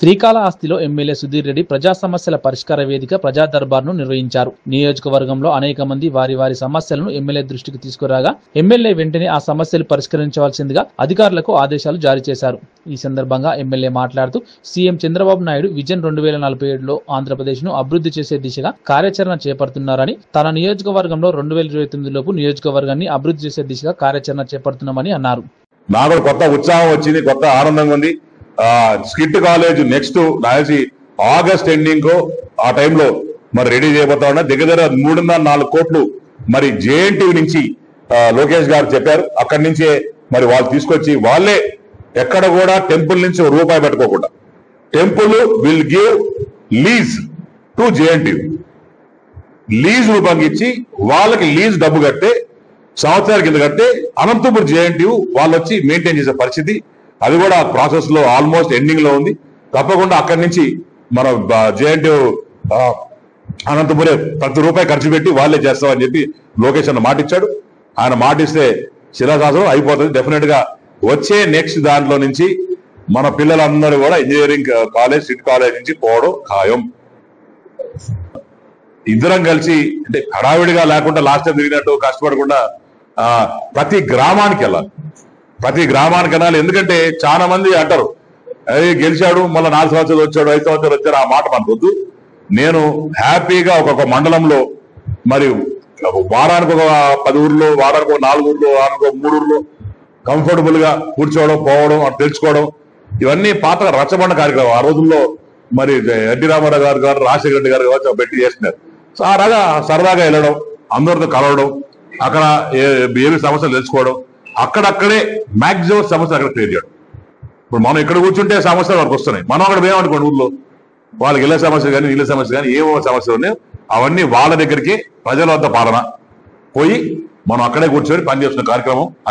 శ్రీకాళహస్తిలో MLA Sudheer Reddy ప్రజా సమస్యల పరిష్కార వేదిక ప్రజా దర్బార్ను నిర్వహించారు. నియోజకవర్గంలో అనేక మంది వారి సమస్యలను ఎమ్మెల్యే దృష్టికి తీసుకురాగా ఎమ్మెల్యే వెంటనే ఆ సమస్యలు పరిష్కరించవలసిందిగా అధికారులకు ఆదేశాలు జారీ చేశారు. ఈ సందర్భంగా ఎమ్మెల్యే మాట్లాడుతూ సీఎం చంద్రబాబు నాయుడు విజన్ 2047లో ఆంధ్రప్రదేశ్ను అభివృద్ధి చేసే దిశగా కార్యాచరణ చేపడుతున్నారని, తన నియోజకవర్గంలో 2029 లోపు నియోజకవర్గాన్ని అభివృద్ధి చేసే దిశగా కార్యాచరణ చేపడుతున్నామని అన్నారు. నాకు కొత్త ఉత్సాహం వచ్చింది, కొత్త ఆనందంగా ఉంది. స్కిట్ కాలేజ్ నెక్స్ట్ రాసి ఆగస్ట్ ఎండింగ్ ఆ టైంలో మరి రెడీ చేయబోతా ఉన్నా. దగ్గర 3.4 కోట్లు మరి జేఎన్టీయూ నుంచి లోకేష్ గారు చెప్పారు. అక్కడి నుంచే మరి వాళ్ళు తీసుకొచ్చి వాళ్ళే ఎక్కడ కూడా టెంపుల్ నుంచి రూపాయి పెట్టుకోకుండా temple will give lease to JNTU. Lease రూపంగా ఇచ్చి వాళ్ళకి లీజ్ డబ్బు కట్టే సంవత్సరాల కింద కట్టే అనంతపురం జేఎన్టీయూ వాళ్ళు వచ్చి మెయింటైన్ చేసే పరిస్థితి, అది కూడా ప్రాసెస్ లో ఆల్మోస్ట్ ఎండింగ్ లో ఉంది. తప్పకుండా అక్కడి నుంచి మన జేఎన్టీయూ అనంతపురం ప్రతి రూపాయి ఖర్చు పెట్టి వాళ్ళే చేస్తామని చెప్పి లోకేష్ అన్న మాట ఇచ్చాడు. ఆయన మాట ఇస్తే శిలాశాసనం అయిపోతుంది. డెఫినెట్ గా వచ్చే నెక్స్ట్ దాంట్లో నుంచి మన పిల్లలందరూ కూడా ఇంజనీరింగ్ కాలేజ్ సిటీ కాలేజ్ నుంచి పోవడం ఖాయం. ఇద్దరం కలిసి అంటే హడావిడిగా లేకుండా లాస్ట్ టైం తిరిగినట్టు కష్టపడకుండా ప్రతి గ్రామానికి వెళ్ళాలి, ప్రతి గ్రామానికి వెళ్ళాలి. ఎందుకంటే చాలా మంది అంటారు అది గెలిచాడు మళ్ళీ 4 సంవత్సరాలు వచ్చాడు 5 సంవత్సరాలు వచ్చాడు, ఆ మాట మనకొద్దు. నేను హ్యాపీగా ఒక్కొక్క మండలంలో మరి వారానికి ఒక 10 ఊర్లో, వారానికి ఒక 4 ఊర్లో, వారానికి ఒక 3 ఊర్లో కంఫర్టబుల్ గా కూర్చోవడం, పోవడం, తెలుసుకోవడం, ఇవన్నీ పాత రచ్చబండ కార్యక్రమం. ఆ రోజుల్లో మరి ఎన్టీ రామారావు గారు రాజశేఖర రెడ్డి గారు పెట్టి చేస్తున్నారు. సో అలాగా సరదాగా వెళ్ళడం, అందరితో కలవడం, అక్కడ ఏమి సమస్యలు తెలుసుకోవడం, అక్కడక్కడే మాక్సిమం సమస్యలు అక్కడ క్లియర్ చేయడం. ఇప్పుడు మనం ఇక్కడ కూర్చుంటే సమస్యలు వాళ్ళకి వస్తున్నాయి, మనం అక్కడ పోయామనుకోండి ఊళ్ళో వాళ్ళకి ఇళ్ళ సమస్యలు కానీ నీళ్ళ సమస్యలు కానీ ఏవో సమస్యలు ఉన్నాయో అవన్నీ వాళ్ళ దగ్గరికి ప్రజల వద్ద పాలన పోయి మనం అక్కడే కూర్చొని పనిచేస్తున్న కార్యక్రమం.